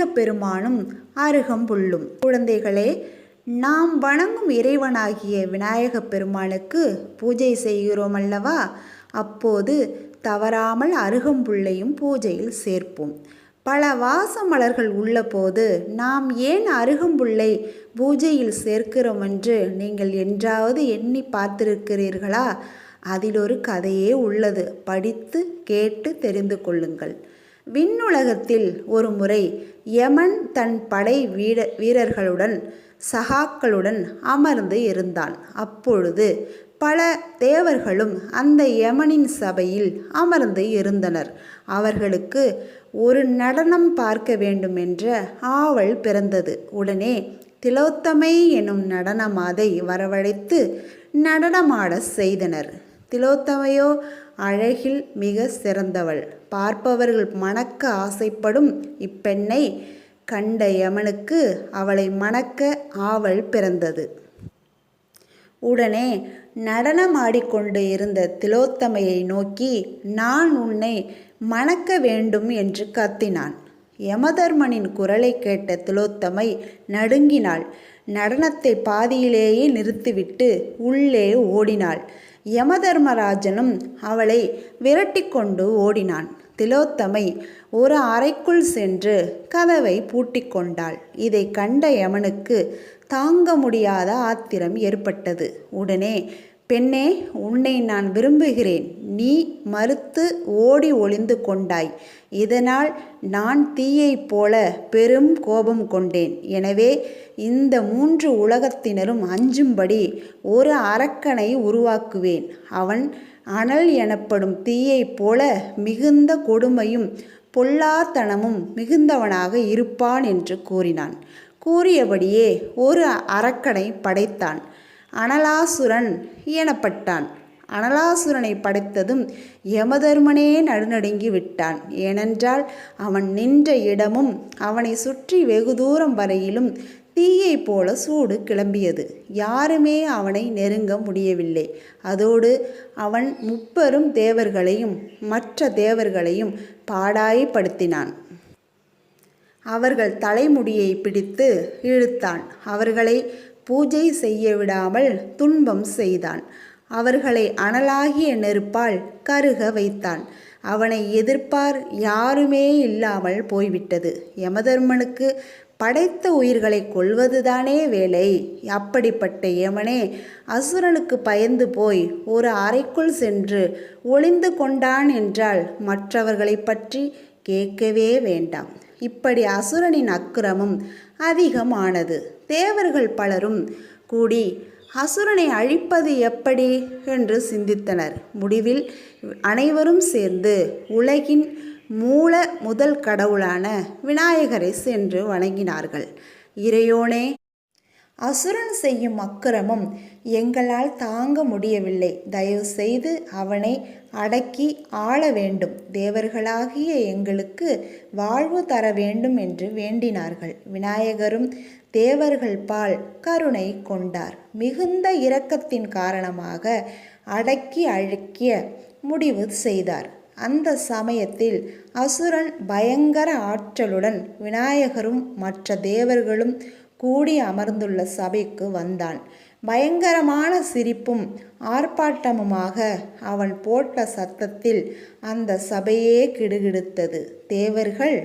விநாயகப் பெருமானும் அருகம்புல்லும். குழந்தைகளே, நாம் வணங்கும் இறைவனாகிய விநாயகப் பெருமானுக்கு பூஜை செய்கிறோம் அல்லவா? அப்போது தவறாமல் அருகம்புல்லையும் பூஜையில் சேர்ப்போம். பல வாச மலர்கள் உள்ளபோது நாம் ஏன் அருகம்புல்லை பூஜையில் சேர்க்கிறோம் என்று நீங்கள் என்றாவது எண்ணி பார்த்திருக்கிறீர்களா? அதில் ஒரு கதையே உள்ளது. படித்து கேட்டு தெரிந்து கொள்ளுங்கள். விண்ணுலகத்தில் ஒரு முறை யமன் தன் படை வீரர்களுடன் சகாக்களுடன் அமர்ந்து இருந்தான். அப்பொழுது பல தேவர்களும் அந்த யமனின் சபையில் அமர்ந்து இருந்தனர். அவர்களுக்கு ஒரு நடனம் பார்க்க வேண்டும் என்ற ஆவல் பிறந்தது. உடனே திலோத்தமை எனும் நடன மாதை வரவழைத்து நடனமாட செய்தனர். திலோத்தமையோ அழகில் மிக சிறந்தவள். பார்ப்பவர்கள் மணக்க ஆசைப்படும் இப்பெண்ணை கண்ட யமனுக்கு அவளை மணக்க ஆவல் பிறந்தது. உடனே நடனமாடிக்கொண்டு இருந்த திலோத்தமையை நோக்கி, நான் உன்னை மணக்க வேண்டும் என்று கத்தினான். யமதர்மனின் குரலை கேட்ட திலோத்தமை நடுங்கினாள். நடனத்தை பாதியிலேயே நிறுத்திவிட்டு உள்ளே ஓடினாள். யமதர்மராஜனும் அவளை விரட்டி கொண்டு ஓடினான். திலோத்தமை ஒரு அறைக்குள் சென்று கதவை பூட்டிக்கொண்டாள். இதை கண்ட யமனுக்கு தாங்க முடியாத ஆத்திரம் ஏற்பட்டது. உடனே, பெண்ணே, உன்னை நான் விரும்புகிறேன். நீ மறுத்து ஓடி ஒளிந்து கொண்டாய். இதனால் நான் தீயைப் போல பெரும் கோபம் கொண்டேன். எனவே இந்த 3 உலகத்தினரும் அஞ்சும்படி ஒரு அரக்கனை உருவாக்குவேன். அவன் அனல் எனப்படும் தீயைப் போல மிகுந்த கொடுமையும் பொல்லாத்தனமும் மிகுந்தவனாக இருப்பான் என்று கூறினான். கூறியபடியே ஒரு அரக்கனை படைத்தான். அனலாசுரன் எனப்பட்டான். அனலாசுரனை படைத்ததும் யமதர்மனே நடுநடுங்கி விட்டான். ஏனென்றால் அவன் நின்ற இடமும் அவனை சுற்றி வெகு தூரம் வரையிலும் தீயை போல சூடு கிளம்பியது. யாருமே அவனை நெருங்க முடியவில்லை. அதோடு அவன் 30 தேவர்களையும் மற்ற தேவர்களையும் பாடாய்படுத்தினான். அவர்கள் தலைமுடியை பிடித்து இழுத்தான். அவர்களை பூஜை செய்ய விடாமல் துன்பம் செய்தான். அவர்களை அனலாகிய நெருப்பால் கருக வைத்தான். அவனை எதிர்ப்பார் யாருமே இல்லாமல் போய்விட்டது. யமதர்மனுக்கு படைத்த உயிர்களை கொல்வதுதானே வேலை. அப்படிப்பட்ட யமனே அசுரனுக்கு பயந்து போய் ஒரு அறைக்குள் சென்று ஒளிந்து கொண்டான் என்றால் மற்றவர்களை பற்றி கேட்கவே வேண்டாம். இப்படி அசுரனின் அக்கிரமம் அதிகமானது. தேவர்கள் பலரும் கூடி அசுரனை அழிப்பது எப்படி என்று சிந்தித்தனர். முடிவில் அனைவரும் சேர்ந்து உலகின் முதல் கடவுளான விநாயகரை சென்று வணங்கினார்கள். இறையோனே, அசுரன் செய்யும் அக்கிரமம் எங்களால் தாங்க முடியவில்லை. தயவு செய்து அவனை அடக்கி ஆள வேண்டும். தேவர்களாகிய எங்களுக்கு வாழ்வு தர வேண்டும் என்று வேண்டினார்கள். விநாயகரும் தேவர்கள் பால் கருணை கொண்டார். மிகுந்த இரக்கத்தின் காரணமாக அடக்கி அழிக்க முடிவு செய்தார். அந்த சமயத்தில் அசுரன் பயங்கர ஆற்றலுடன் விநாயகரும் மற்ற தேவர்களும் கூடி அமர்ந்துள்ள சபைக்கு வந்தான். பயங்கரமான சிரிப்பும் ஆர்ப்பாட்டமுமாக அவன் போட்ட சத்தத்தில் அந்த சபையே கிடுகிடுத்தது. தேவர்கள்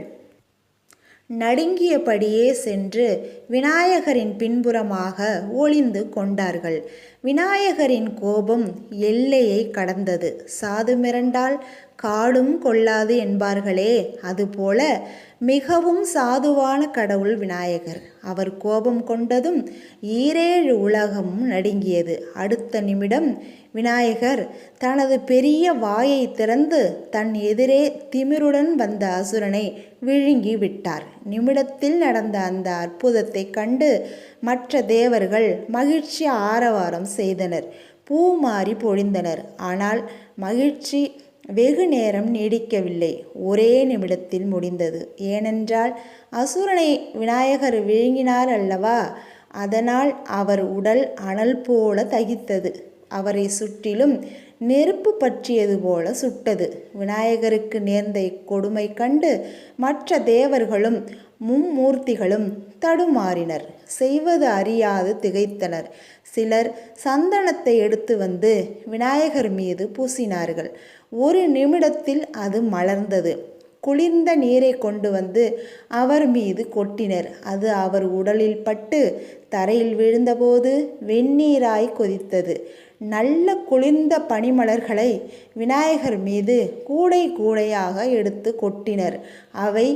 நடுங்கியபடியே சென்று விநாயகரின் பின்புறமாக ஒளிந்து கொண்டார்கள். விநாயகரின் கோபம் எல்லையை கடந்தது. சாது மிரண்டால் காடும் கொள்ளாது என்பார்களே, அதுபோல மிகவும் சாதுவான கடவுள் விநாயகர். அவர் கோபம் கொண்டதும் 7 உலகமும் நடுங்கியது. அடுத்த நிமிடம் விநாயகர் தனது பெரிய வாயை திறந்து தன் எதிரே திமிருடன் வந்த அசுரனை விழுங்கி விட்டார். நிமிடத்தில் நடந்த அந்த அற்புதத்தை கண்டு மற்ற தேவர்கள் மகிழ்ச்சி ஆரவாரம் செய்தனர். பூ மாறி பொழிந்தனர். ஆனால் மகிழ்ச்சி வெகு நேரம் நீடிக்கவில்லை. ஒரே நிமிடத்தில் முடிந்தது. ஏனென்றால் அசுரனை விநாயகர் விழுங்கினார் அல்லவா? அதனால் அவர் உடல் அனல் போல தகித்தது. அவரை சுற்றிலும் நெருப்பு பற்றியது போல சுட்டது. விநாயகருக்கு நேர்ந்த இக்கொடுமை கண்டு மற்ற தேவர்களும் மும்மூர்த்திகளும் தடுமாறினர். செய்வது அறியாது திகைத்தனர். சிலர் சந்தனத்தை எடுத்து வந்து விநாயகர் மீது பூசினார்கள். ஒரு நிமிடத்தில் அது மலர்ந்தது. குளிர்ந்த நீரை கொண்டு வந்து அவர் மீது கொட்டினர். அது அவர் உடலில் பட்டு தரையில் விழுந்தபோது வெந்நீராய் கொதித்தது. நல்ல குளிர்ந்த பனிமலர்களை விநாயகர் மீது கூடை கூடையாக எடுத்து கொட்டினர். அவை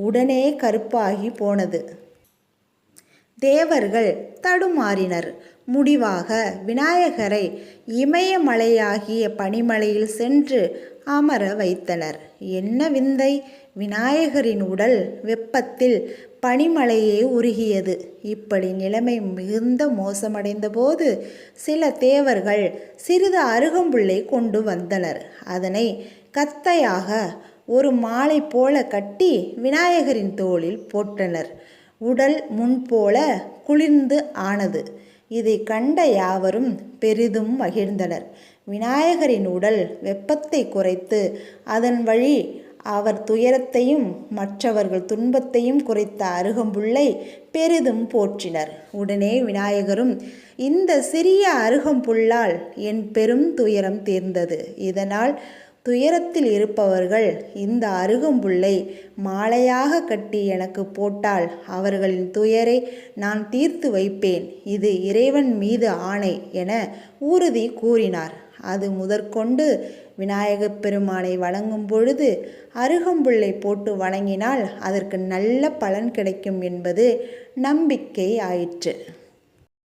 உடனே கருப்பாகி போனது. தேவர்கள் தடுமாறினர். முடிவாக விநாயகரை இமயமலையாகிய பனிமலையில் சென்று அமர வைத்தனர். என்ன விந்தை! விநாயகரின் உடல் வெப்பத்தில் பனிமலையே உருகியது. இப்படி நிலைமை மிகுந்த மோசமடைந்த போது சில தேவர்கள் சிறிது அருகம்புல்லை கொண்டு வந்தனர். அதனை கத்தையாக ஒரு மாலை போல கட்டி விநாயகரின் தோளில் போட்டனர். உடல் முன்போல குளிர்ந்து ஆனது. இதை கண்ட யாவரும் பெரிதும் மகிழ்ந்தனர். விநாயகரின் உடல் வெப்பத்தை குறைத்து அதன் வழி அவர் துயரத்தையும் மற்றவர்கள் துன்பத்தையும் குறைத்த அருகம்புல்லை பெரிதும் போற்றினர். உடனே விநாயகரும், இந்த சிறிய அருகம்புல்லால் என் பெரும் துயரம் தீர்ந்தது. இதனால் துயரத்தில் இருப்பவர்கள் இந்த அருகம்புல்லை மாலையாக கட்டி எனக்கு போட்டால் அவர்களின் துயரை நான் தீர்த்து வைப்பேன். இது இறைவன் மீது ஆணை என உறுதி கூறினார். அது முதற்கொண்டு விநாயகப் பெருமானை வணங்கும் பொழுது அருகம்புல்லை போட்டு வணங்கினால் அதற்கு நல்ல பலன் கிடைக்கும் என்பது நம்பிக்கை ஆயிற்று.